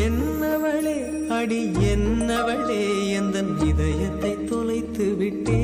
என்னவளே அடி என்னவளே எந்தன் இதயத்தை தொலைத்து விட்டே.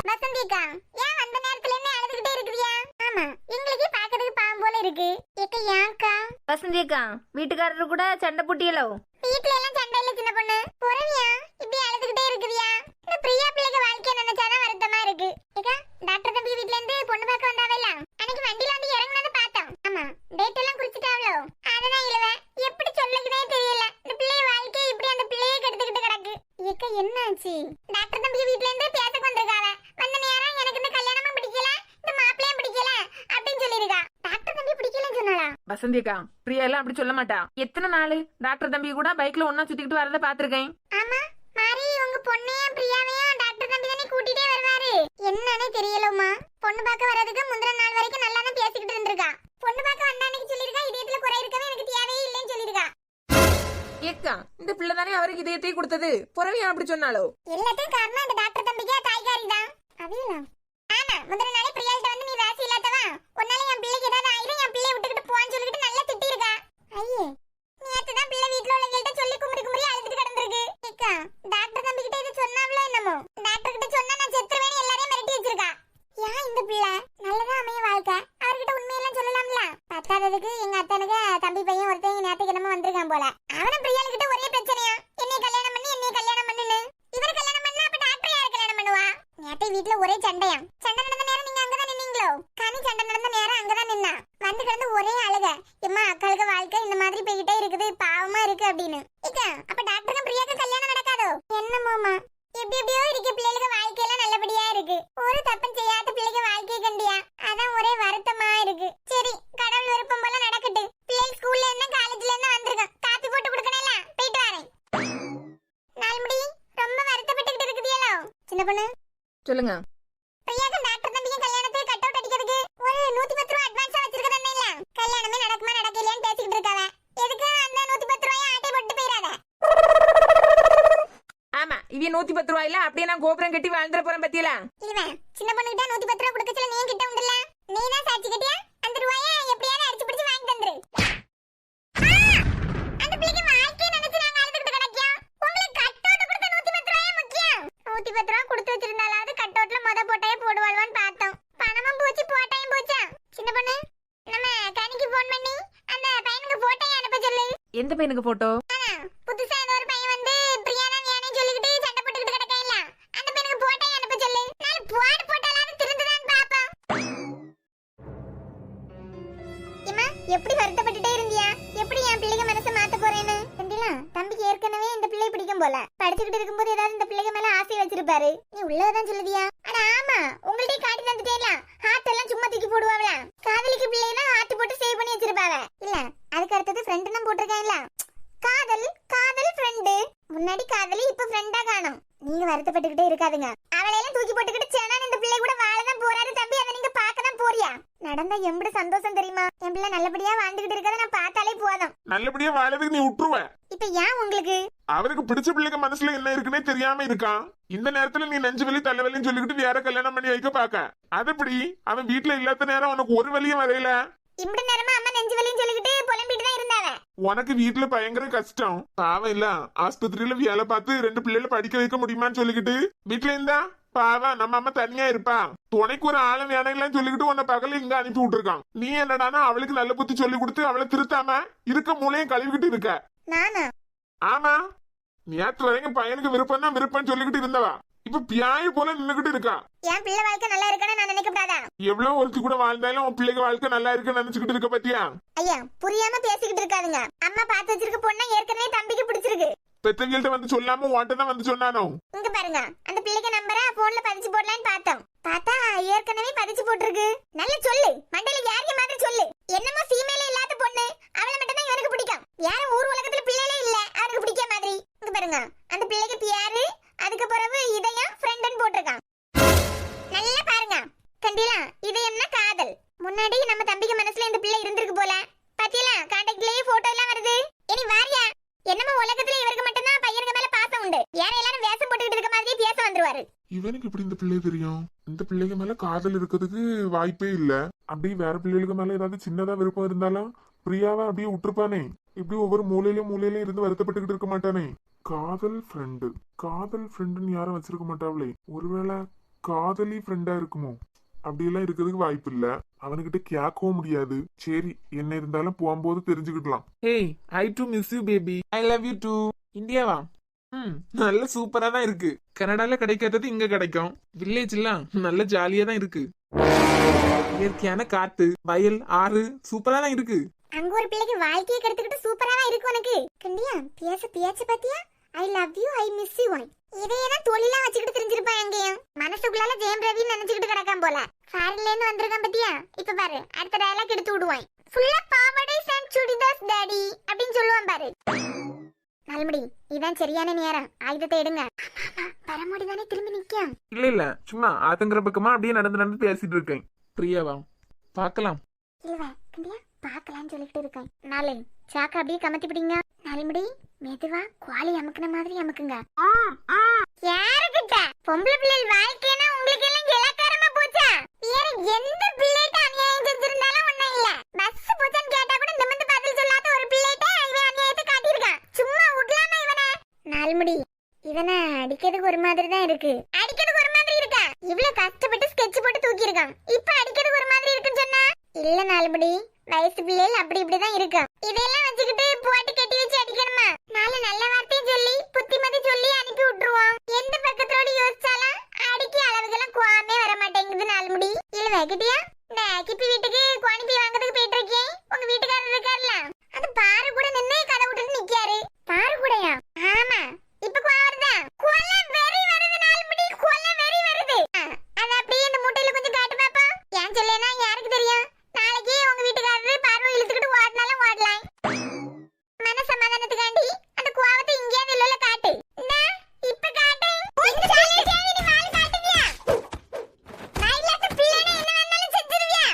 வசந்திக்கா, ஏன் வந்த நேரத்துல என்ன அழுதுகிட்டே இருக்குறியா? ஆமா, எங்களுக்கே பாக்கிறதுக்கு பாவம் போல இருக்கு. ஏக்க ஏன்க்கா? வசந்திக்கா, வீட்டுக்காரர் கூட சண்டை புட்டியலோ? வீட்ல எல்லாம் சண்டை இல்ல சின்ன பொண்ணு. பொறவியா இப்படி அழுதுகிட்டே இருக்குறியா? இந்த பிரியா பிள்ளைக்கு வாழ்க்கை நினைச்சாதான் வருத்தமா இருக்கு. ஏக்கா, டாக்டர் தம்பி வீட்ல இருந்து பொண்ணு பார்க்க வந்தாவல்ல, அன்னைக்கு வண்டியில வந்து இறங்குனத பார்த்தோம். ஆமா, டேட் எல்லாம் குறிச்சிட்டாவளோ? அததான் இழுவ. எப்படி சொல்லுகிறதே தெரியல. இந்த பிள்ளைய வாழ்க்கை இப்படி அந்த பிள்ளையே கெடுத்துக்கிட்டு கிடக்கு. ஏக்கா, என்னாச்சு? டாக்டர் தம்பி வீட்ல இருந்து பேசக்கு வந்திருக்காவ. வந்த நேரம் எனக்கு இந்த கல்யாணமும் பிடிக்கல, இந்த மாப்பிளையும் பிடிக்கல அப்படின்னு சொல்லிருக்கா. டாக்டர் தம்பி பிடிக்கலன்னு சொன்னாளா? வசந்திக்கா, பிரியா எல்லாம் அப்படி சொல்ல மாட்டா. எத்தனை நாள் டாக்டர் தம்பி கூட பைக்ல ஒன்னா சுத்திக்கிட்டு வரத பாத்திருக்கேன். ஆமா, மாரி உங்க பொண்ணையும் பிரியாவையும் டாக்டர் தம்பி தானே கூட்டிட்டே வருவாரு. என்னன்னே தெரியலம்மா. பொண்ணு பார்க்க வரதுக்கு முந்தின நாள் வரைக்கும் நல்லா தான் பேசிக்கிட்டு இருந்திருக்கா. பொண்ணு பார்க்க வந்த அன்னைக்கு சொல்லிருக்கா, இதயத்துல குறை இருக்கவே எனக்கு தேவையே இல்லைன்னு சொல்லிருக்கா. ஏக்கா, இந்த பிள்ளை தானே அவருக்கு இதயத்தை கொடுத்தது, புறவையா அப்படி சொன்னாலோ? எல்லாத்தையும் காரணம் இந்த டாக்டர் தம்பிக்கே தாய்காரி தான். அவியலா? ஆமா, முந்தின நாளே பிரியாள்கிட்ட வந்து நீ ராசி இல்லாதவா, உன்னால என் பிள்ளைக்கு ஏதாவது ஆயிரும், என் பிள்ளைய விட்டுக்கிட்டு போன்னு சொல்லிட்டு நல்லா திட்டிருக்கா. ஐயே, நேத்து தான் பிள்ளை வீட்டுல உள்ளவங்கள்ட்ட சொல்லி கும்படி கும்படி அழுதுட்டு கிடந்திருக்கு. ஏக்கா, டாக்டர் தம்பி கிட்ட இது சொன்னாவளோ என்னமோ? டாக்டர் கிட்ட சொன்னா நான் செத்துருவேன்னு எல்லாரையும் மிரட்டி வச்சிருக்கா. ஏன் இந்த பிள்ளை நல்லதா அமைய வாழ்க்கை, அவர்கிட்ட உண்மையெல்லாம் சொல்லலாம்ல. பத்தாததுக்கு எங்க அத்தனுக்கு தம்பி பையன் ஒருத்தன் நேற்றுக்கு என்னமோ வந்திருக்கான் போல. அவனும் பிரியாள் கிட்ட ஒரே பிரச்சனையா, என்னைய கல்யாணம் பண்ணி என்னைய கல்யாணம் பண்ணுன்னு. இவர் கல்யாணம் பண்ணா அப்ப டாக்டர் யாரு கல்யாணம் பண்ணுவா? நேற்று வீட்டுல ஒரே சண்டையா. சண்டை நடந்த நேரம் நீங்க அங்கதான் நின்னீங்களோ? கனி சண்டை நடந்த நேரம் அங்கதான் நின்னா. வந்து கிடந்து ஒரே அழுக, எம்மா அக்காளுக்கு வாழ்க்கை இந்த மாதிரி போய்கிட்டே இருக்குது, பாவமா இருக்கு அப்படின்னு. ஏக்கா, அப்ப டாக்டருக்கு பிரியாக்கு கல்யாணம் நடக்காதோ? என்னமோமா, எப்படி எப்படியோ இருக்க பிள்ளைகளுக்கு வாழ்க்கையெல்லாம் நல்லபடியா இருக்கு. ஒரு தப்பும் செய்யாத பிள்ளைக்கு வாழ்க்கையை கண்டியா, அதான் ஒரே வருத்தமா இருக்கு. சரி, கடவுள் விருப்பம் போல நடக்கட்டு. பிள்ளைகள் ஸ்கூல்ல என்ன காலேஜ்ல என்ன வந்திருக்கோம், காப்பி போட்டு கொடுக்கணும்ல, போயிட்டு வரேன். நாள்முடி ரொம்ப வருத்தப்பட்டுக்கிட்டு இருக்குதியலோ? சின்ன பொண்ணு சொல்லுங்க. பிரியாக்கு டாக்டர் தம்பிக்கு கல்யாணத்துக்கு கட் அவுட் அடிக்கிறதுக்கு ஒரு 110 ரூபாய் அட்வான்ஸா வச்சிருக்கதே இல்ல. கல்யாணமே நடக்குமா நடக்கலையான்னு பேசிக்கிட்டு இருக்காவ. எதுக்கு அந்த 110 ரூபாயை ஆட்டை போட்டு போயிடாத. ஆமா, இவ 110 ரூபாயில அப்படியே நான் கோபுரம் கட்டி வாழ்ந்துற போறேன் பத்தியல. இவன் சின்ன பொண்ணுகிட்ட 110 ரூபாய் கொடுக்கச்சல நீ கிட்ட உண்டுல, நீ தான் சாட்சி கட்டியா? அந்த ரூபாயை எப்படியாவது அடிச்சு பிடிச்சு வாங்கி தந்துரு. அந்த பிள்ளைக்கு வாழ்க்கையை நினைச்சு நாங்க அழுதுகிட்டு கிடக்கோம். உங்களுக்கு கட் அவுட் கொடுத்த 110 ரூபாயே முக்கியம். 110 ரூபாய் கொடுத்து வச்சிருந்தாலாவது கட் அவுட்ல முத போட்டாயே போடுவாள்வான்னு பார்த்தோம். பணமும் போச்சு, போட்டாயும் போச்சா. சின்ன பொண்ணு, நம்ம கனிக்கு போன் பண்ணி அந்த பையனுக்கு போட்டோயை அனுப்ப சொல்லு. எந்த பையனுக்கு போட்டோ? புதுசா ஏதோ ஒரு பையன் வந்து பிரியாணா ஞானே சொல்லிக்கிட்டு சண்டை போட்டுக்கிட்டு கிடக்கல, அந்த பையனுக்கு போட்டோயை அனுப்ப சொல்லு. நாளை போடு போட்டாலாவது திருந்துதான் பாப்போம். ஏமா, எப்படி வருத்தப்பட்டுட்டே இருந்தியா? எப்படி என் பிள்ளைங்க மனசை மாத்த போறேன்னு கண்டிலா? தம்பிக்கு ஏற்கனவே இந்த பிள்ளை பிடிக்கும் போல. படிச்சுக்கிட்டு இருக்கும்போது ஏதாவது இந்த பிள்ளைங்க மேல ஆசை வச்சிருப்பாரு. நீ உள்ளதான் சொல்லுதியா? ஆனா ஆமா, உங்கள்ட்டே காட்டி தந்துட்டேல, ஹார்ட் எல்லாம் சும்மா தூக்கி போடுவாங்களா? காதலிக்கு பிள்ளைனா ஹார்ட் போட்டு சேவ் பண்ணி வச்சிருப்பாங்க இல்ல. அதுக்கு அடுத்தது ஃப்ரெண்ட் தான் போட்டிருக்காங்கல்ல. காதல் காதல் ஃப்ரெண்டு, முன்னாடி காதலி இப்ப ஃப்ரெண்டா காணும். நீங்க வருத்தப்பட்டுக்கிட்டே இருக்காதுங்க. அவளையெல்லாம் தூக்கி போட்டுக்கிட்டு சேனான் இந்த பிள்ளை கூட வாழதான் போறாரு தம்பி, அதை நீங்க பார்க்கதான் போறியா? நடந்தா எம்பட சந்தோஷம் தெரியுமா? என் பிள்ளை நல்லபடியா வாழ்ந்துகிட்டு இருக்கறத நான் பார்த்தாலே போதும். நல்லபடியா வாழறதுக்கு நீ விட்டுருவ. இப்ப ஏன் உங்களுக்கு அவருக்கு பிடிச்ச பிள்ளைங்க மனசுல என்ன இருக்குன்னே தெரியாம இருக்கான். இந்த நேரத்துல நீ நெஞ்சு வலி தலைவலின்னு சொல்லிக்கிட்டு வேற கல்யாணம் பண்ணி வைக்க பாக்க. அதுபடி அவன் வீட்டுல இல்லாத நேரம் உனக்கு ஒரு வலியும் வரையல. இப்படி நேரமா அம்மா நெஞ்சு வலின்னு சொல்லிக்கிட்டு புலம்பிட்டு தான் இருந்தாவ. உனக்கு வீட்டுல பயங்கர கஷ்டம். பாவம் இல்ல, ஆஸ்பத்திரியில வேலை பார்த்து 2 பிள்ளைகளை படிக்க வைக்க முடியுமான்னு சொல்லிக்கிட்டு வீட்டுல இருந்தா பாவம் நம்ம அம்மா தனியா இருப்பா. துணைக்கு ஒரு ஆளு வேணையிலன்னு சொல்லிக்கிட்டு உன்னை பகல இங்க அனுப்பி விட்டுருக்கான். நீ என்னடானா அவளுக்கு நல்ல புத்தி சொல்லி கொடுத்து அவளை திருத்தாம இருக்க மூளையும் கழுவிக்கிட்டு இருக்க. நானா? ஆமா, நேற்று வரைக்கும் பையனுக்கு விருப்பம் தான் விருப்பம் சொல்லிக்கிட்டு இருந்தவா இப்ப பியாயி போல நின்னுகிட்டு இருக்கா. என் பிள்ளை வாழ்க்கை நல்லா இருக்கணும் நான் நினைக்கப்படாதா? எவ்வளவு ஒருத்தி கூட வாழ்ந்தாலும் உன் பிள்ளைக்கு வாழ்க்கை நல்லா இருக்குன்னு நினைச்சுக்கிட்டு இருக்க பத்தியா? ஐயா, புரியாம பேசிக்கிட்டு இருக்காதுங்க. அம்மா பார்த்து வச்சிருக்க பொண்ணா ஏற்கனவே தம்பிக்கு பிடிச்சிருக்கு. பெத்தவங்கள்ட்ட வந்து சொல்லாம உன்கிட்ட தான் வந்து சொன்னானோ? இங்க பாருங்க, அந்த பிள்ளைக்கு நம்பரை போன்ல பதிச்சு போடலான்னு பார்த்தோம். பார்த்தா ஏற்கனவே பதிச்சு போட்டிருக்கு. நல்ல சொல்லு, மண்டையில யாருக்கு மாதிரி சொல்லு. என்னமோ ஃபீமேலே இல்லாத பொண்ணு, அவளை மட்டும் தான் இவனுக்கு பிடிக்கும். யாரும் ஊர் உலகத்துல பிள்ளைகளே இல்ல அவனுக்கு பிடிக்க மாதிரி. இங்க பாருங்க, அந்த பிள்ளைக்கு பியாரு, அதுக்கு பிறகு இதயம் ஃப்ரெண்ட்னு போட்டிருக்கான். நல்லா பாருங்க கண்டிலா, இதயம்னா காதல். முன்னாடி நம்ம தம்பிக்கு மனசுல இந்த பிள்ளை இருந்திருக்கு போல. பாத்தீங்களா, கான்டாக்ட்லயே போட்டோ எல்லாம் வருது. இனி வாரியா? என்னமோ உலகத்துல இவருக்கு மட்டும் தான் பையனுக்கு மேல பாசம் உண்டு. யார எல்லாரும் வேஷம் போட்டுக்கிட்டு இருக்க மாதிரி பேச வந்துருவாரு. இவனுக்கு எப்படி இந்த பிள்ளை தெரியும்? இந்த பிள்ளைங்க மேல காதல் இருக்கிறதுக்கு வாய்ப்பே இல்ல. அப்படியே வேற பிள்ளைகளுக்கு மேல ஏதாவது சின்னதா விருப்பம் இருந்தாலும் பிரியாவை அப்படியே விட்டுருப்பானே. இப்படி ஒவ்வொரு மூலையிலயும் இருந்து வருத்தப்பட்டுக்கிட்டு இருக்க மாட்டானே. காதல் ஃப்ரெண்டுன்னு யாரும் வச்சிருக்க மாட்டாங்களே. ஒருவேளை காதலி ஃப்ரெண்டா இருக்குமோ? அப்படியெல்லாம் இருக்கிறதுக்கு வாய்ப்பு இல்ல. அவனுக்கிட்ட கேட்கவும் முடியாது. சரி, என்ன இருந்தாலும் போகும்போது தெரிஞ்சுக்கிடலாம். Hey, I do miss you baby. I love you too. இந்தியாவா? நல்ல சூப்பரா தான் இருக்கு. கனடால கிடைக்காதது இங்க கிடைக்கும். வில்லேஜ்லாம் நல்ல ஜாலியா தான் இருக்கு. இயற்கையான காத்து, வயல், ஆறு சூப்பரா தான் இருக்கு. அங்க ஒரு பிள்ளைக்கு வாழ்க்கையை கெடுத்துக்கிட்டு சூப்பராவா இருக்கு உனக்கு. கண்டியா பேச்சு பாத்தியா? ஐ love you, I miss you. இதையே தான் தொழிலா வச்சுக்கிட்டு தெரிஞ்சிருப்பான். எங்கேயும் மனசுக்குள்ளால ஜெயம் ரவின்னு நினைச்சுக்கிட்டு கிடக்கான் போல. ஃபாரின்ல இருந்து வந்திருக்கான் பாத்தியா? இப்ப பாரு, அடுத்த டயலாக் எடுத்து விடுவான். ஃபுல்லா பாவாடைஸ் அண்ட் சுடிதாஸ் டாடி அப்படின்னு சொல்லுவான் பாரு. நல்முடி, இதான் சரியான நேரம். ஆயுதத்தை எடுங்க. பரமோடி தானே திரும்பி நிக்கான். இல்ல சும்மா ஆத்தங்கிற பக்கமா அப்படியே நடந்து பேசிட்டு இருக்கேன். பிரியாவா? பார்க்கலாம். இல்லவா கண்டியா பாக்கலாம்னு சொல்லிட்டு இருக்கேன். நாளை சாக்க அப்படியே கமத்தி பிடிங்க. நல்முடி மெதுவா குவாலி அமுக்குன மாதிரி அமுக்குங்க. யாருக்கிட்ட? பொம்பளை பிள்ளைகள் வாழ்க்கைனா உங்களுக்கு எல்லாம் இலக்காரமா போச்சா? வேற எந்த பிள்ளைகிட்ட அநியாயம் செஞ்சிருந்தாலும் ஒண்ணும் இல்ல. பஸ் போச்சான்னு கேட்டா கூட நிமிர்ந்து பதில் சொல்லாத ஒரு பிள்ளைகிட்ட இவன் அநியாயத்தை காட்டியிருக்கான். சும்மா விடலாமா இவனை? நால்முடி, இவனை அடிக்கிறதுக்கு ஒரு மாதிரி தான் இருக்கு. அடிக்கிறதுக்கு ஒரு மாதிரி இருக்கா? இவ்வளவு கஷ்டப்பட்டு ஸ்கெட்ச் போட்டு தூக்கி இருக்கான். இப்ப அடிக்கிறதுக்கு ஒரு மாதிரி இருக்குன்னு சொன்னா இல்ல. நாலுபடி வயசு பிள்ளைகள் அப்படி இப்படிதான் இருக்கும். இதெல்லாம் வச்சுக்கிட்டு போட்டு கட்டி வச்சு அடிக்கணுமா? நாலு நல்ல வார்த்தையும் சொல்லி புத்திமதி சொல்லி அனுப்பி விட்டுருவோம். எந்த பக்கத்தோடு யோசிச்சாலும் அடிக்க அளவுக்கெல்லாம் கோவமே வர மாட்டேங்குது. நாலுமுடி இல்ல வைக்கிட்டியா? இந்த கிப்பி வீட்டுக்கு கோணிப்பி வாங்குறதுக்கு போயிட்டு இருக்கேன். உங்க வீட்டுக்காரர் இருக்காருல, அது பாரு கூட நின்று கதை விட்டுட்டு நிக்காரு. பாரு கூடயா? ஆமா. இப்ப கோவம் வருதா? கொல்ல வெறி வருது. நாலுமுடி கொல்ல வெறி வருது. அது அப்படியே இந்த மூட்டையில கொஞ்சம் காட்டு பாப்பா. ஏன் சொல்லேனா யாருக்கு தெரியும்? நாளைக்கு உங்க வீட்டுக்காரரு பார்வை இழுத்துக்கிட்டு ஓடினாலும் ஓடலாம். மன சமாதானத்துக்காண்டி அந்த கோவத்தை இங்கேயாவது இல்ல காட்டு. இப்ப காட்டு. நீ வாழ காட்டுவியா? நான் இல்லாத பிள்ளைனா என்ன வேணாலும் செஞ்சிருவியா?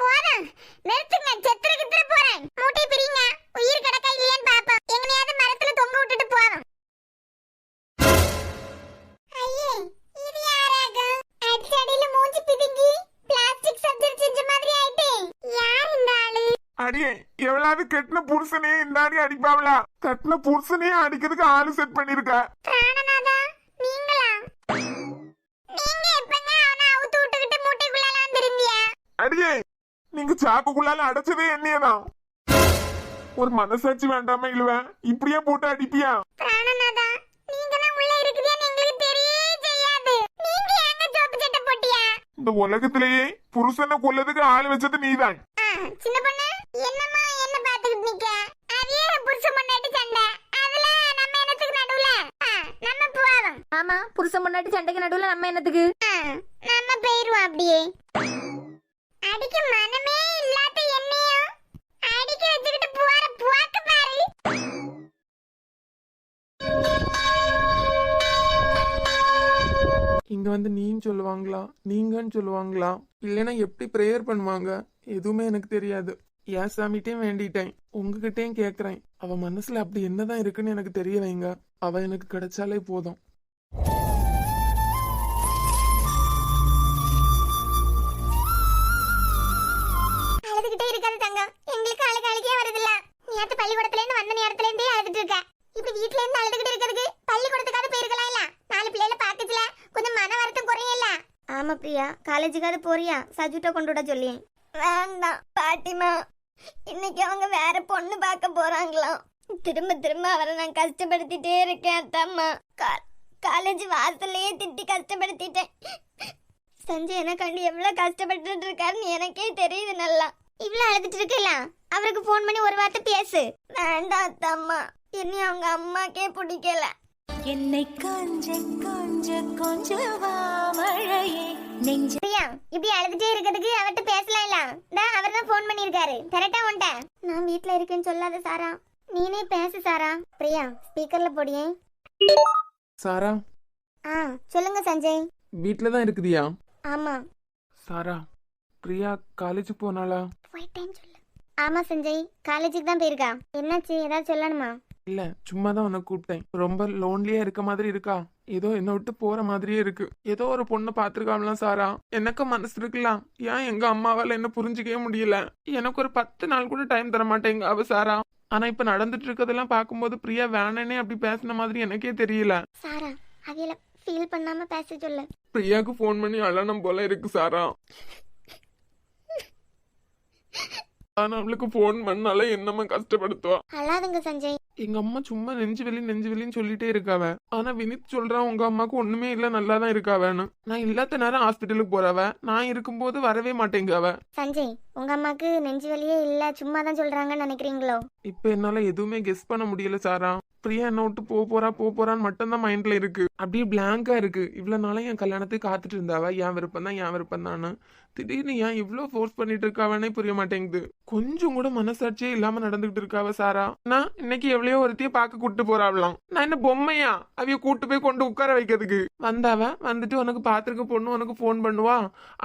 போதும், நிறுத்துங்க. செத்துக்கிட்டு போறேன். மூட்டை பிரிங்க. உயிர் கிடக்கா இல்லையான்னு பாப்போம். எங்கனையாவது மரத்துல தொங்க விட்டுட்டு போறோம். ஐயே, இது யாராக? அடிச்சடியில மூஞ்சி பிதுங்கி பிளாஸ்டிக் சர்ஜரி செஞ்ச மாதிரி ஆயிட்டேன். யார் இந்த ஆளு? அடியே, எவ்வளவு கெட்டின புருஷனே இந்த அடி அடிப்பாவளா? கட்டின புருஷனே அடிக்கிறதுக்கு ஆளு செட் பண்ணிருக்க. பிராணநாதா, நீங்களா? நீங்க எப்பங்க அவனை அவுத்து விட்டுக்கிட்டு மூட்டைக்குள்ளால வந்திருந்தியா? அடியே, நீங்க சாக்குக்குள்ளால அடைச்சதே என்னையதான். ஒரு மனசாட்சி வேண்டாம இழுவேன். இப்படியே போட்டு அடிப்பியா? பிராணநாதா, நீங்க தான் உள்ள இருக்குதேன்னு எங்களுக்கு தெரியவே செய்யாது. நீங்க எங்க ஜோப்பு சட்டை போட்டியா? இந்த உலகத்திலேயே புருஷனை கொல்லதுக்கு ஆள் வச்சது நீதான். சின்ன பொண்ணு, என்னம்மா என்ன பாத்துக்கிட்டு நிக்க? அதே புருஷன் பொண்டாட்டி சண்டை. அதுல நம்ம என்னத்துக்கு நடுவுல? நம்ம போவோம். ஆமா, புருஷன் பொண்டாட்டி சண்டைக்கு நடுவுல நம்ம என்னத்துக்கு? நம்ம போயிருவோம் அப்படியே. அடிக்க மனமே இல்லாத என்னையும் அடிக்க வச்சுக்கிட்டு போற போக்கு பாரு. இங்க வந்து நீன்னு சொல்லுவாங்களா, நீங்கன்னு சொல்லுவாங்களா, இல்லைன்னா எப்படி ப்ரேயர் பண்ணுவாங்க எதுவுமே எனக்கு தெரியாது. ஏன் சாமிட்டையும் வேண்டிட்டேன், உங்ககிட்டயும் கேக்குறேன். அவ மனசுல அப்படி என்னதான் இருக்குன்னு எனக்கு தெரிய வைங்க. அவ எனக்கு கிடைச்சாலே போதும். அழுதுகிட்டே இருக்காது தங்கம். எங்களுக்கு அழுகே வருதுல்ல. நேத்து பள்ளிக்கூடத்துல இருந்து வந்த நேரத்துல இருந்தே அழுதுட்டு இருக்க. இப்படி வீட்ல இருந்து அழுதுகிட்டு இருக்கிறதுக்கு பள்ளிக்கூடத்துக்காவது போயிருக்கலாம் இல்ல? 4 பிள்ளைல பாக்கத்துல கொஞ்சம் மன வருத்தம் குறையல. ஆமா பிரியா, காலேஜுக்காவது போறியா? சஜுட்ட கொண்டு விட சொல்லி. வேண்டாம் பாட்டிமா, இன்னைக்கு அவங்க வேற பொண்ணு பார்க்க போறாங்களாம். திரும்ப அவரை நான் கஷ்டப்படுத்திட்டே இருக்கேன். அத்தம்மா, காலேஜ் வாசல்லையே திட்டி கஷ்டப்படுத்திட்டேன். சஞ்சய் எனக்காண்டி எவ்வளவு கஷ்டப்பட்டு இருக்காருன்னு எனக்கே தெரியுது நல்லா. இவ்வளவு அழுதுட்டு இருக்கல, அவருக்கு போன் பண்ணி ஒரு வார்த்தை பேசு. வேண்டாம் அத்தம்மா, இனி அவங்க அம்மாக்கே பிடிக்கல. என்னை கொஞ்சவா மழையே நெஞ்ச. பிரியா, இப்படி அழுதுட்டே இருக்கிறதுக்கு அவர்கிட்ட பேசலாம் இல்ல? அவர் தான் போன் பண்ணிருக்காரு. கரெக்டா உன்ட்ட நான் வீட்ல இருக்கேன்னு சொல்லாத சாரா. நீனே பேசு சாரா. பிரியா, ஸ்பீக்கர்ல போடியே. சாரா, சொல்லுங்க சஞ்சய். வீட்டுல தான் இருக்குதியா? ஆமா. சாரா, பிரியா காலேஜ் போனாளா? போயிட்டேன்னு சொல்லு. ஆமா சஞ்சய், காலேஜுக்கு தான் போயிருக்கா. என்னாச்சு, ஏதாவது சொல்லணுமா? இல்ல, சும்மா தான் உனக்கு கூப்பிட்டேன். ரொம்ப லோன்லியா இருக்க மாதிரி இருக்கா? ஏதோ என்ன விட்டு போற மாதிரியே இருக்கு. ஏதோ ஒரு பொண்ணு பாத்துருக்காங்களாம் சாரா. எனக்கு மனசு இருக்கலாம். ஏன் எங்க அம்மாவால என்ன புரிஞ்சுக்கவே முடியல. எனக்கு ஒரு 10 நாள் கூட டைம் தர மாட்டேங்க அவ சாரா. ஆனா இப்ப நடந்துட்டு இருக்கதெல்லாம் பார்க்கும்போது பிரியா வேணனே அப்படி பேசின மாதிரி எனக்கே தெரியல. சாரா, அவியல ஃபீல் பண்ணாம பேச சொல்லு. பிரியாக்கு ஃபோன் பண்ணி அழணும் போல இருக்கு சாரா. ஆனா அவளுக்கு ஃபோன் பண்ணால என்னமா கஷ்டப்படுத்துவா. அழாதுங்க சஞ்சய். எங்க அம்மா சும்மா நெஞ்சு வெளின்னு சொல்லிட்டே இருக்காவ. ஆனா வினித் சொல்றான் உங்க அம்மாக்கு ஒண்ணுமே இல்ல, நல்லாதான் இருக்காவன்னு. நான் இல்லாத நேரம் ஹாஸ்பிட்டலுக்கு போறவ, நான் இருக்கும்போது வரவே மாட்டேங்காவ. சஞ்சய், உங்க அம்மாக்கு நெஞ்சு வலியே இல்ல, சும்மா தான் சொல்றாங்கன்னு நினைக்கிறீங்களோ? இப்ப என்னால எதுவுமே கெஸ் பண்ண முடியல சாரா. பிரியா என்ன விட்டு போறான்னு மட்டும்தான் மைண்ட்ல இருக்கு. அப்படியே பிளாங்கா இருக்கு. இவ்வளவு நாளா என் கல்யாணத்துக்கு காத்துட்டு இருந்தாவ. என் விருப்பம் தான். திடீர்னு ஏன் இவ்வளவு ஃபோர்ஸ் பண்ணிட்டு இருக்காவனே புரிய மாட்டேங்குது. கொஞ்சம் கூட மனசாட்சியே இல்லாம நடந்துகிட்டு இருக்காவ சாரா. நான் இன்னைக்கு எவ்வளையோ ஒருத்தைய பார்க்க கூட்டு போறாவலாம். நான் என்ன பொம்மையா அவைய கூட்டு போய் கொண்டு உட்கார வைக்கிறதுக்கு? வந்தாவ வந்துட்டு உனக்கு பாத்துருக்க பொண்ணு உனக்கு போன் பண்ணுவா,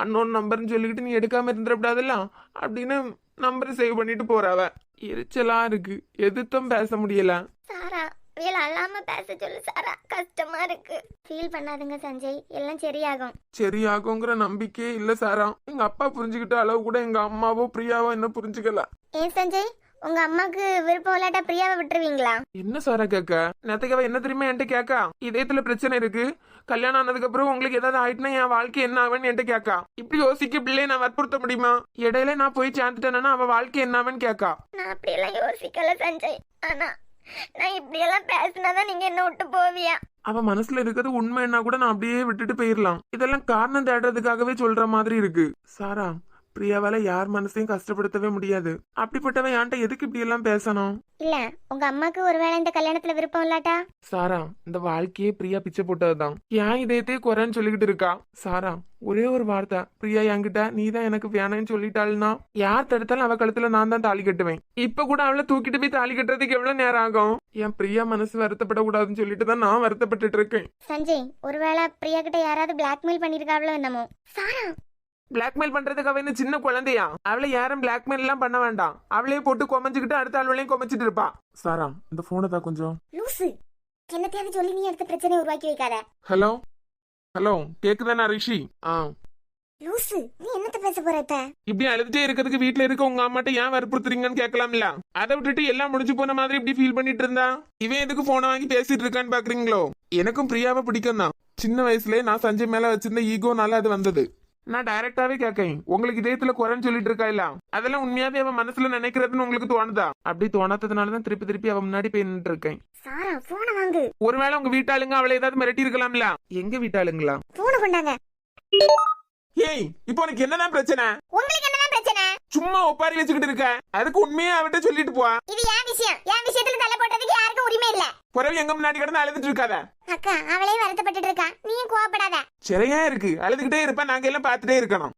அன்னோன் நம்பர்னு சொல்லிக்கிட்டு நீ எடுக்காம இருந்துடக்கூடாதுல்ல அப்படின்னு நம்பர் சேவ் பண்ணிட்டு போறாவ. எரிச்சலா இருக்கு. எதுத்தும் பேச முடியல. சாரா, அவியல அழாம பேச சொல்லு சாரா, கஷ்டமா இருக்கு. ஃபீல் பண்ணாதுங்க சஞ்சய், எல்லாம் சரியாகும். சரியாகுங்கிற நம்பிக்கையே இல்ல சாரா. எங்க அப்பா புரிஞ்சுக்கிட்ட அளவு கூட எங்க அம்மாவோ பிரியாவோ என்ன புரிஞ்சுக்கல. ஏன் சஞ்சய், உங்க அம்மாக்கு விருப்பம் இல்லாட்டா பிரியாவை விட்டுருவீங்களா? என்ன சாரா கேட்க? நேத்துக்கு என்ன தெரியுமா என்கிட்ட கேக்கா? இதயத்துல பிரச்சனை இருக்கு, கல்யாணம் ஆனதுக்கு அப்புறம் உங்களுக்கு ஏதாவது ஆயிட்டுனா என் வாழ்க்கை என்ன ஆகுன்னு என்கிட்ட கேக்கா. இப்படி யோசிக்க பிள்ளைய நான் வற்புறுத்த முடியுமா? இடையில நான் போய் சேர்ந்துட்டேன்னா அவ வாழ்க்கை என்ன ஆகுன்னு கேக்கா. நான் அப்படியெல்லாம் யோசிக்கல சஞ்சய். ஆனா நான் இப்படியெல்லாம் பேசினாதான் நீங்க என்ன விட்டு போவியா? அவ மனசுல இருக்கிறது உண்மைன்னா கூட நான் அப்படியே விட்டுட்டு போயிடலாம். இதெல்லாம் காரணம் தேடுறதுக்காகவே சொல்ற மாதிரி இருக்கு சாரா. பிரியாவால யார் மனசையும் கஷ்டப்படுத்தவே முடியாது. அப்படிப்பட்டவன் என்கிட்ட எதுக்கு இப்படி எல்லாம் பேசணும்? இல்ல, உங்க அம்மாக்கு ஒருவேளை இந்த கல்யாணத்துல விருப்பம் இல்லாட்டா? சாரா, இந்த வாழ்க்கையே பிரியா பிச்சை போட்டதுதான். ஏன் இதயத்தையே குறைன்னு சொல்லிக்கிட்டு இருக்கா? சாரா, ஒரே ஒரு வார்த்தை பிரியா என்கிட்ட நீதான் எனக்கு வேணும்னு சொல்லிட்டாள்னா யார் தடுத்தாலும் அவ கழுத்துல நான் தான் தாலி கட்டுவேன். இப்ப கூட அவளை தூக்கிட்டு போய் தாலி கட்டுறதுக்கு எவ்வளவு நேரம் ஆகும்? என் பிரியா மனசு வருத்தப்படக்கூடாதுன்னு சொல்லிட்டு தான் நான் வருத்தப்பட்டுட்டு இருக்கேன். சஞ்சய், ஒருவேளை பிரியா கிட்ட யாராவது பிளாக்மெயில் பண்ணிருக்காவளோ என்னமோ? சாரா, பிளாக்மெயில் பண்றதுக்கு அவ என்ன சின்ன குழந்தையா? அவளை யாரும் பிளாக்மெயில் எல்லாம் பண்ண வேண்டாம். அவளையே போட்டு கொமைஞ்சுக்கிட்டு அடுத்த ஆள்வளையும் கொமைச்சிட்டு இருப்பா. சாரா, இந்த போனை தான் கொஞ்சம். லூசு, என்னத்தையாவது சொல்லி நீ அடுத்த பிரச்சனை உருவாக்கி வைக்காத. ஹலோ ஹலோ, கேக்குதானா ரிஷி? லூசு, நீ என்னத்த பேச போற இப்ப? இப்படி அழுதுட்டே இருக்கிறதுக்கு வீட்டுல இருக்க உங்க அம்மாட்ட ஏன் வற்புறுத்துறீங்கன்னு கேட்கலாம்ல? அதை விட்டுட்டு எல்லாம் முடிஞ்சு போன மாதிரி இப்படி ஃபீல் பண்ணிட்டு இருந்தா இவன் எதுக்கு போனை வாங்கி பேசிட்டு இருக்கான்னு பாக்குறீங்களோ? எனக்கும் பிரியாவை பிடிக்கும் தான். சின்ன வயசுலயே நான் சஞ்சய் மேல வச்சிருந்த ஈகோனால அது வந்தது. நான் டைரக்டாவே கேட்கேன், உங்களுக்கு இதயத்துல குறைன்னு சொல்லிட்டு இருக்கா இல்ல, அதெல்லாம் உண்மையாவே அவன் மனசுல நினைக்கிறதுன்னு உங்களுக்கு தோணுதா? அப்படி தோணாததுனாலதான் திருப்பி அவன் முன்னாடி போய் நின்று இருக்கேன். சாரா, போன வாங்கு. ஒருவேளை உங்க வீட்டாளுங்க அவளை ஏதாவது மிரட்டி இருக்கலாம்ல? எங்க வீட்டாளுங்களா? போன கொண்டாங்க. ஏய், இப்போ உனக்கு என்னதான் பிரச்சனை? உங்களுக்கு என்னதான் பிரச்சனை? சும்மா ஒப்பாரி வச்சுக்கிட்டு இருக்க. அதுக்கு உண்மையா அவட்ட சொல்லிட்டு போ. இது என் விஷயம். என் விஷயத்துல தலை போட்டதுக்கு யாருக்கும் உரிமை இல்ல. புறவு எங்க முன்னாடி கிடந்து அழுதுட்டு இருக்காத. அக்கா, அவளே வருத்தப்பட்டு இருக்கா, நீயும் கோவப்படாத. சரியா இருக்கு, அழுதுகிட்டே இருப்பா, நாங்க எல்லாம் பாத்துட்டே இருக்கணும்.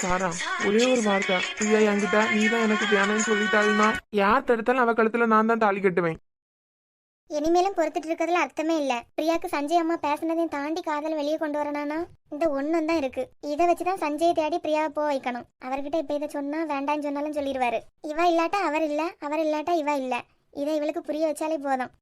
சாரா, ஒரே ஒரு வார்த்தை பிரியா என்கிட்ட நீதான் எனக்கு வேணும்னு சொல்லிட்டாள்னா யார் தடுத்தாலும் அவ கழுத்துல நான் தான் தாலி கட்டுவேன். இனிமேலும் பொறுத்துட்டு இருக்கிறதுல அர்த்தமே இல்ல. பிரியாக்கு சஞ்சய் அம்மா பேசினதையும் தாண்டி காதல் வெளியே கொண்டு வரணும்னா இந்த ஒண்ணும் தான் இருக்கு. இதை வச்சுதான் சஞ்சயை தேடி பிரியாவை போக வைக்கணும். அவர்கிட்ட இப்ப இதை சொன்னா வேண்டான்னு சொன்னாலும் சொல்லிடுவாரு. இவ இல்லாட்டா அவர் இல்ல, அவர் இல்லாட்டா இவ இல்ல. இதை இவளுக்கு புரிய வச்சாலே போதும்.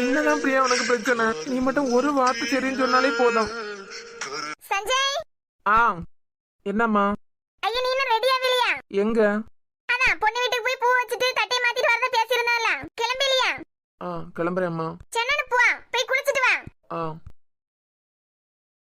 என்னதான் பிரியா உனக்கு பிரச்சனை? நீ மட்டும் ஒரு வார்த்தை சரின்னு சொன்னாலே போதும். சஞ்சய், என்னம்மா? ஐயா, நீ இன்னும் ரெடி ஆகலையா? எங்க? அதான் பொண்ணு வீட்டுக்கு போய் பூ வச்சுட்டு தட்டை மாத்திட்டு வரத பேசிருந்தால, கிளம்பிலியா? கிளம்புறேம்மா. சென்னனு போ, போய் குளிச்சிட்டு வா.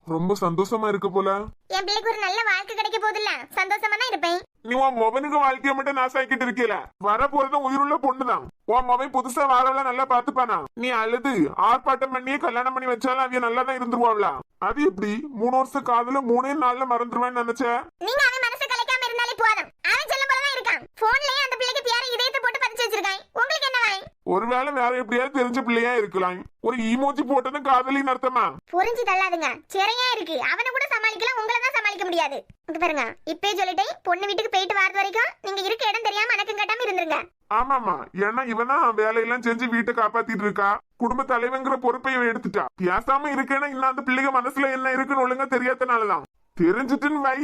ரொம்ப சந்தோஷமா இருக்கு போல. என் பிள்ளைக்கு ஒரு நல்ல வாழ்க்கை கிடைக்க போகுதுல்ல, சந்தோஷமா தான் இருப்பேன். நீ உன் மொபனுக்கு வாழ்க்கைய மட்டும் நாசாக்கிட்டு இருக்கல, வர போறது உயிருள்ள பொண்ணுதான். உன் மொபைல் புதுசா வாரவெல்லாம் நல்லா பாத்துப்பானா? நீ அழுது ஆர்ப்பாட்டம் பண்ணியே கல்யாணம் பண்ணி வச்சாலும் அவிய நல்லா தான் இருந்துருவாங்களா? அது எப்படி 3 வருஷம் காதல 3 நாள்ல மறந்துருவேன்னு நினைச்ச? நீங்க அவன் மனசை கலைக்காம இருந்தாலே போதும். அவன் செல்ல போலதான் இருக்கான். போன்லயே அந்த பிள்ளைக்கு பேர இதயத்தை போட்டு பதிச்சு வச்சிருக்கான். உங்களுக்கு என்ன வாய்? ஒருவேளை வேற எப்படியாவது தெரிஞ்ச பிள்ளையா இருக்கலாம். ஒரு ஈமோஜி போட்டதும் காதலின்னு அர்த்தமா? புரிஞ்சு தள்ளாதுங்க, சரியா இருக்கு. அவனை கூட சமாளிக்கலாம், உங்களை தான் சமாளிக்க முடியாது. இங்க பாருங்க, இப்பயே சொல்லிட்டேன், பொண்ணு வீட்டுக்கு போயிட்டு வரது வரைக்கும் நீங்க இருக்க இடம் தெரியாம அணக்கம் கட்டாம இருந்துருங்க. ஆமாமா, ஏன்னா இவதான் வேலையெல்லாம் செஞ்சு வீட்டை காப்பாத்திட்டு இருக்கா, குடும்ப தலைவங்கிற பொறுப்பை இவ எடுத்துட்டா. பேசாம இருக்கேன்னா இன்னும் அந்த பிள்ளைங்க மனசுல என்ன இருக்குன்னு ஒழுங்கா தெரியாதனாலதான். தெரிஞ்சுட்டுன்னு வை,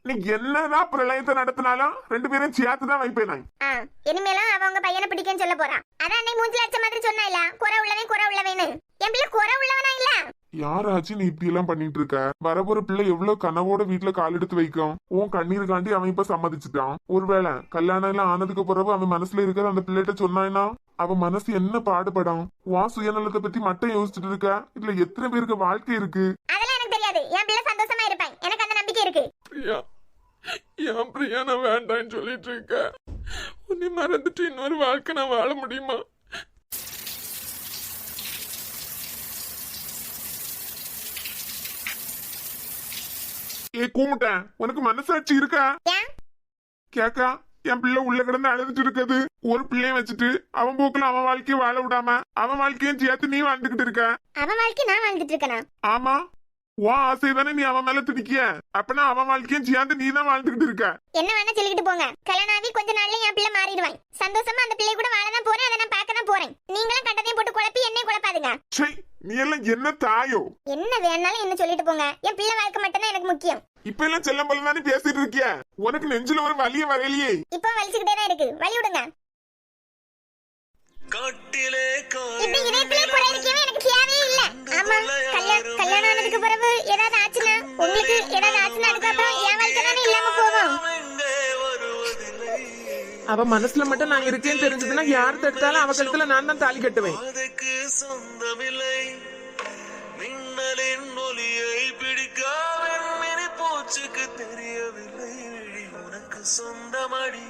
நீ என்னதான் பிரளயத்தை நடத்தினாலும் 2 பேரும் சேர்த்துதான் வைப்பேன் நான். இனிமேலும் அவ உங்க பையனை பிடிக்கன்னு சொல்ல போறான். அதான் அன்னை மூஞ்சில அடிச்ச மாதிரி சொன்னா இல்ல, குறை உள்ளவேன்னு. என் பிள்ளை குறை உள்ளவனா இல்ல. யாராச்சும் நீ இப்படி எல்லாம் பண்ணிட்டு இருக்க? வரப்போற பிள்ளை எவ்வளவு கனவோட வீட்டுல கால் எடுத்து வைக்கும். உன் கண்ணீர் காண்டி அவன் இப்ப சம்மதிச்சுட்டான். ஒருவேளை கல்யாணம் எல்லாம் ஆனதுக்கு பிறகு அவன் மனசுல இருக்கிற அந்த பிள்ளைகிட்ட சொன்னான்னா அவன் மனசு என்ன பாடுபடும்? உன் சுயநலத்தை பத்தி மட்டும் யோசிச்சுட்டு இருக்க, இதுல எத்தனை பேருக்கு வாழ்க்கை இருக்கு? அதெல்லாம் எனக்கு தெரியாது. என் பிள்ளை சந்தோஷமா இருப்பான், எனக்கு அந்த நம்பிக்கை இருக்கு. பிரியா, என் பிரியா நான் வேண்டான்னு சொல்லிட்டு இருக்க. உன்னை மறந்துட்டு இன்னொரு வாழ்க்கை நான் வாழ முடியுமா? ஏ கூமுட்டேன், உனக்கு மனசாட்சி இருக்கா? கேக்கா, என் பிள்ளை உள்ள கிடந்து அழுதுட்டு இருக்குது. ஒரு பிள்ளைய வச்சுட்டு அவன் போக்குல அவன் வாழ்க்கைய வாழ விடாம அவன் வாழ்க்கையும் சேர்த்து நீ வாழ்ந்துகிட்டு இருக்க. அவன் வாழ்க்கை நான் வாழ்ந்துட்டு இருக்கேனா? ஆமா, உன் ஆசை தானே நீ அவன் மேல திணிக்கிய. அப்பனா அவன் வாழ்க்கையும் சேர்ந்து நீ தான் வாழ்ந்துகிட்டு இருக்க. என்ன வேணா சொல்லிக்கிட்டு போங்க. கல்யாணம் ஆகி கொஞ்ச நாள்ல என் பிள்ளை மாறிடுவான். சந்தோஷமா அந்த பிள்ளை கூட வாழதான் போறேன், அதை நான் பார்க்க தான் போறேன். நீங்களும் கண்டதையும் போட்டு குழப்பி என்னை குழப்பாதுங்க. நீ எல்லாம் என்ன தாயோ? என்ன வேணாலும் என்ன சொல்லிட்டு போங்க. என் பிள்ளை வாழ்க்கை மட்டும் தான் எனக்கு முக்கியம். இப்ப எல்லாம் செல்லம் போல தானே பேசிட்டு இருக்கிய. உனக்கு நெஞ்சில ஒரு வலிய வரையிலையே. இப்ப வலிச்சுக்கிட்டே தான் இருக்கு, வலி விடுங்க. இப்ப இதயத்திலே குறை இருக்கவே எனக்கு தேவையே இல்ல. ஆமா, கல்யாணம் ஆனதுக்கு பிறகு ஏதாவது ஆச்சுன்னா, உங்களுக்கு ஏதாவது ஆச்சுன்னா அதுக்கப்புறம் என் வாழ்க்கை தானே இல்லாம போகும். அவ மனசுல மட்டும் நான் இருக்கேன்னு தெரிஞ்சதுன்னா யார் தடுத்தாலும் அவ கழுத்துல நான் தான் தாலி கட்டுவேன். தெரியவில்லை உனக்கு சொந்தமடி,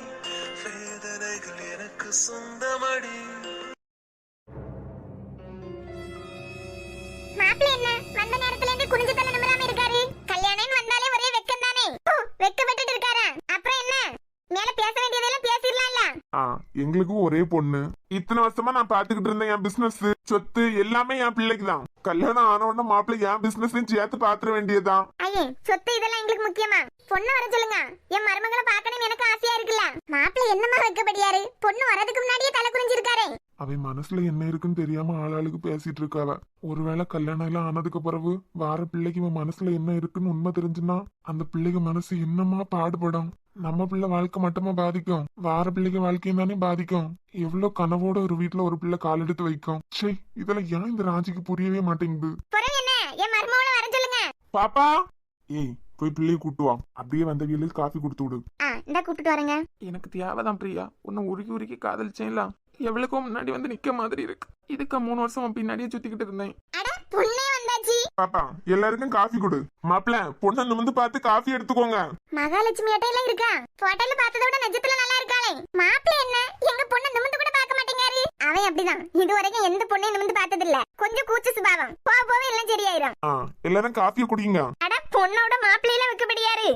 வேதனைகள் எனக்கு சொந்தமடி. மாப்பிள்ளை என்ன வந்த நேரத்துல இருந்து குனிஞ்சு தலை நிமிராம இருக்காரு. கல்யாணம் வந்தாலே ஒரே வெக்கம் தானே, வெக்கப்பட்டு இருக்காரா? அப்புறம் என்ன, மேல பேச வேண்டியதெல்லாம் பேசிடலாம்ல. எங்களுக்கும் ஒரே பொண்ணு. இத்தனை வருஷமா நான் பாத்துக்கிட்டு இருந்தேன். என் பிசினஸ் சொத்து எல்லாமே என் பிள்ளைக்கு தான். கல்யாணம் ஆனவன மாப்பிள்ளை என் பிசினஸையும் சேர்த்து பாத்துற வேண்டியதுதான். ஐயே, சொத்து இதெல்லாம் எங்களுக்கு முக்கியமா? பொண்ணு வர சொல்லுங்க, என் மருமகளை பாக்கணும் எனக்கு ஆசையா இருக்குல்ல. மாப்பிள்ளை என்னமா வைக்கப்படியாரு, பொண்ணு வரதுக்கு முன்னாடியே தலை குறிஞ்சிருக்காரு. அவன் மனசுல என்ன இருக்குன்னு தெரியாம ஆளாளுக்கு பேசிட்டு இருக்காவ. ஒருவேளை கல்யாணம் எல்லாம் ஆனதுக்கு பிறகு வார பிள்ளைக்கு இவன் மனசுல என்ன இருக்குன்னு உண்மை தெரிஞ்சுன்னா அந்த பிள்ளைக்கு மனசு என்னமா பாடுபடும். நம்ம பிள்ளை வாழ்க்கை மட்டுமா பாதிக்கும், வார பிள்ளைக்கு வாழ்க்கையும் தானே பாதிக்கும். எவ்வளவு கனவோட ஒரு வீட்டுல ஒரு பிள்ளை கால் எடுத்து வைக்கும். சே, இதெல்லாம் ஏன் இந்த ராஜிக்கு புரியவே மாட்டேங்குது. பாப்பா, ஏய் போய் பிள்ளைய கூட்டுவா. அப்படியே வந்த வீட்டுல காஃபி கொடுத்து விடு. கூப்பிட்டு வரேங்க. எனக்கு தேவைதான் பிரியா. உன்னை உருக்கி காதலிச்சேன்ல, எவ்வளவுக்கோ முன்னாடி வந்து நிக்க மாதிரி இருக்கு. இதுக்கு 3 வருஷம் பின்னாடியே சுத்திக்கிட்டு இருந்தேன். பாப்பா, எல்லாருக்கும் காஃபி கொடு. மாப்பிள்ள, பொண்ணு நிமிந்து பார்த்து காஃபி எடுத்துக்கோங்க. மகாலட்சுமி அட்டையில இருக்கா? போட்டோல பார்த்ததை விட நிஜத்துல நல்லா இருக்காளே. மாப்பிள்ள என்ன எங்க பொண்ணு நிமிந்து கூட பார்க்க மாட்டேங்காரு. அவன் அப்படிதான், இதுவரைக்கும் எந்த பொண்ணையும் நிமிந்து பார்த்தது இல்ல. கொஞ்சம் கூச்ச சுபாவம். போவே எல்லாம் சரியாயிரும். எல்லாரும் காஃபியை குடிங்க. அட, பொண்ணோட மாப்பிள்ளையில வைக்கப்படியாரு.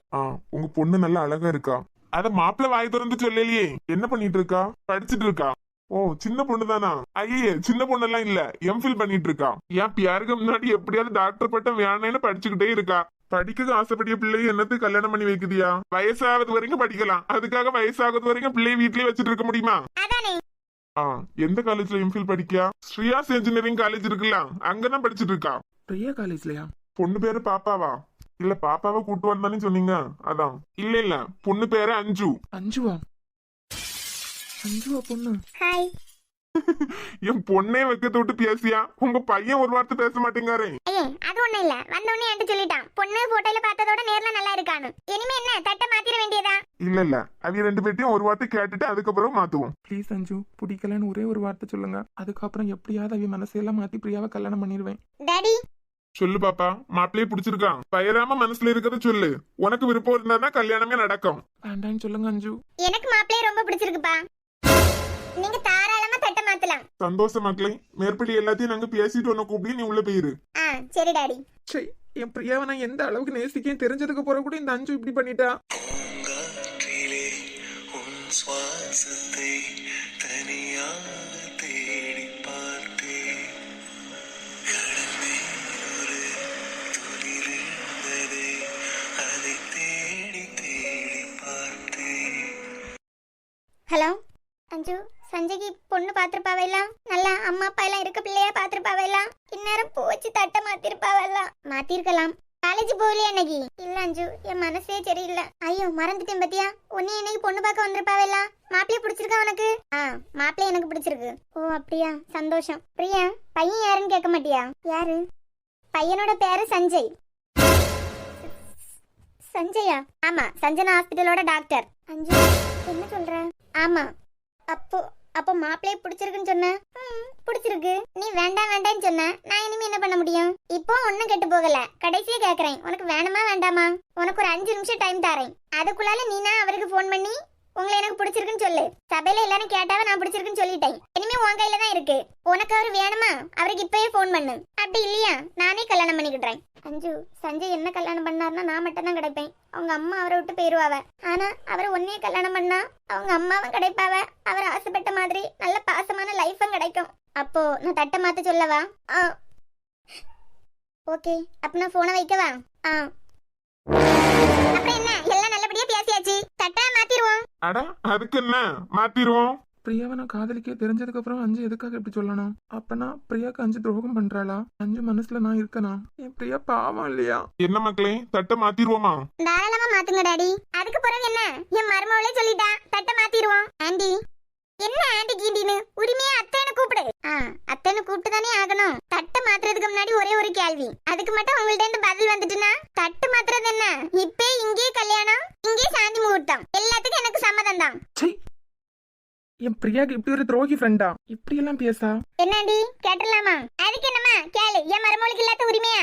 உங்க பொண்ணு நல்லா அழகா இருக்கா. அத மாப்பிள்ள வாய் திறந்து சொல்லலையே. என்ன பண்ணிட்டு இருக்கா? படிச்சுட்டு இருக்கா. ஓ, சின்ன பொண்ணு தானா? ஐயே, சின்ன பொண்ணு எல்லாம் இல்ல, எம்ஃபில் பண்ணிட்டு இருக்கா. என் பியாருக்கு முன்னாடி எப்படியாவது டாக்டர் பட்டம் வேணும்னு படிச்சுக்கிட்டே இருக்கா. படிக்க ஆசைப்படிய பிள்ளைய என்னத்துக்கு கல்யாணம் பண்ணி வைக்குதியா? வயசாவது வரைக்கும் படிக்கலாம், அதுக்காக வயசாகிறது வரைக்கும் பிள்ளைய வீட்லயே வச்சுட்டு இருக்க முடியுமா? எந்த காலேஜ்ல எம்ஃபில் படிக்கா? ஸ்ரீயாஸ் இன்ஜினியரிங் காலேஜ் இருக்குல்ல, அங்கதான் படிச்சுட்டு இருக்கா. பிரியா காலேஜ்லயா? பொண்ணு பேரு பாப்பாவா? இல்ல, பாப்பாவை கூட்டு வந்தானே சொன்னீங்க, அதான். இல்ல, பொண்ணு பேரு அஞ்சு. அஞ்சுவா? அஞ்சுவா பொண்ணு? ஹாய். என் பொண்ணே வெக்கத்தை விட்டு பேசியா? உங்க பையன் ஒரு வார்த்தை பேச மாட்டேங்காரே. அது ஒண்ணு இல்ல, வந்தவனே என்கிட்ட சொல்லிட்டான், பொண்ணு போட்டோல பார்த்ததோட நேர்ல நல்லா இருக்கானு. இனிமே என்ன தட்ட மாத்திர வேண்டியதா? இல்ல, அவங்க 2 பேர்ட்டையும் ஒரு வார்த்தை கேட்டுட்டு அதுக்கப்புறம் மாத்துவோம். ப்ளீஸ் அஞ்சு, பிடிக்கலன்னு ஒரே ஒரு வார்த்தை சொல்லுங்க. அதுக்கப்புறம் எப்படியாவது அவ மனசையெல்லாம் மாத்தி பிரியாவை கல்யாணம் பண்ணிடுவேன். டாடி சொல்லு பாப்பா, மாப்பிள்ளைய பிடிச்சிருக்கான். பயராம மனசுல இருக்கிறத சொல்லு. உனக்கு விருப்பம் இருந்தா கல்யாணமே நடக்கும். வேண்டான்னு சொல்லுங்க அஞ்சு. எனக்கு மாப்பிள்ளைய ரொம்ப பிடிச்சிருக்குப்பா. நீங்க தாராளமா தட்ட மாத்தலாம். சந்தோஷம் மக்களே. மேற்படி எல்லாத்தையும் நாங்க பேசிட்டு உன்னை கூப்பிட்டு நீ உள்ள போயிரு. சரி டாடி. சரி, என் பிரியாவை நான் எந்த அளவுக்கு நேசிக்கேன் தெரிஞ்சதுக்கு போற கூட இந்த அஞ்சு இப்படி பண்ணிட்டா. கடல் மேல் ஒரு துளிர் இருந்ததே, அதை ஹலோ அஞ்சு, சஞ்சய்க்கு பொண்ணு பாத்திருப்பாவெல்லாம் நல்லா அம்மா அப்பா எல்லாம் இருக்க பிள்ளையா பாத்திருப்பாவெல்லாம் இந்நேரம் போச்சு தட்டை மாத்திருப்பாவெல்லாம் மாத்திருக்கலாம். காலேஜ் போகலையா அன்னைக்கு? இல்ல அஞ்சு, என் மனசே சரியில்லை. ஐயோ மறந்துட்டேன் பத்தியா, உன்னை இன்னைக்கு பொண்ணு பார்க்க வந்திருப்பாவெல்லாம். மாப்பிள்ளைய பிடிச்சிருக்கா உனக்கு? மாப்பிள்ளைய எனக்கு பிடிச்சிருக்கு. ஓ அப்படியா, சந்தோஷம். பிரியா, பையன் யாருன்னு கேட்க மாட்டியா? யாரு? பையனோட பேரு சஞ்சய். சஞ்சயா? ஆமா, சஞ்சனா ஹாஸ்பிட்டலோட டாக்டர். அஞ்சு, என்ன சொல்ற? ஆமா. அப்போ மாப்பிள்ளைய பிடிச்சிருக்குன்னு சொன்ன? பிடிச்சிருக்கு. நீ வேண்டாம் வேண்டாம்னு சொன்ன, நான் இனிமே என்ன பண்ண முடியும்? இப்போ ஒன்னும் கெட்டு போகல. கடைசியா கேக்குறேன், உனக்கு வேணுமா வேண்டாமா? உனக்கு ஒரு 5 நிமிஷம் டைம் தரேன். அதுக்குள்ளால நீனா அவருக்கு போன் பண்ணி உங்களை எனக்கு பிடிச்சிருக்குன்னு சொல்லு. சபையில எல்லாரும் கேட்டாவ நான் பிடிச்சிருக்குன்னு சொல்லிட்டேன். இனிமே உன் கையில தான் இருக்கு. உனக்கு அவர் வேணுமா? அவருக்கு இப்பயே போன் பண்ணு. அப்படி இல்லையா நானே கல்யாணம் பண்ணிக்கிட்டேன். அஞ்சு, சஞ்சய் என்ன கல்யாணம் பண்ணாருன்னா நான் மட்டும் தான் கிடைப்பேன். அவங்க அம்மா அவரை விட்டு போயிருவாவ. ஆனா அவரை ஒன்னே கல்யாணம் பண்ணா அவங்க அம்மாவும் கிடைப்பாவ. அவர் ஆசைப்பட்ட மாதிரி நல்ல பாசமான லைஃபும் கிடைக்கும். அப்போ நான் தட்டை மாத்த சொல்லவா? ஓகே, அப்ப நான் போனை வைக்கவா? அப்புறம் என்ன, எல்லாம் நல்லபடியா பேசியாச்சு. தட்டை மாத்திருவோம். அட அதுக்கு என்ன, மாத்திருவோம். பிரியாவை நான் காதலிக்க தெரிஞ்சதுக்கு அப்புறம் அஞ்சு எதுக்காக இப்படி சொல்லணும்? அப்பனா பிரியாக்கு அஞ்சு துரோகம் பண்றாளா? அஞ்சு மனசுல நான் இருக்கனா? என் பிரியா பாவம் இல்லையா? என்ன மக்களே, தட்டை மாத்திருவோமா? தாராளமா மாத்துங்க டாடி. அதுக்கு பிறகு என்ன, என் மருமவளே சொல்லிட்டா தட்டை மாத்திருவோம். ஆண்டி என்ன ஆண்டி கீண்டின்னு உரிமையா அத்தைன்னு கூப்பிடு. அத்தைன்னு கூப்பிட்டு தானே ஆகணும். தட்டை மாத்துறதுக்கு முன்னாடி ஒரே ஒரு கேள்வி, அதுக்கு மட்டும் உங்கள்ட்ட இருந்து பதில் வந்துட்டுனா தட்டு மாத்துறது என்ன? இப்பே இங்கே கல்யாணம், இங்கே சாந்தி முகூர்த்தம், எல்லாத்துக்கும் எனக்கு சம்மதம் தான். என் பிரியாக்கு இப்படி ஒரு துரோகி ஃப்ரெண்டா? இப்படி எல்லாம் பேசா? என்னாண்டி கேட்டலாமா? அதுக்கு என்னமா கேளு, என் மருமவளுக்கு இல்லாத உரிமையா?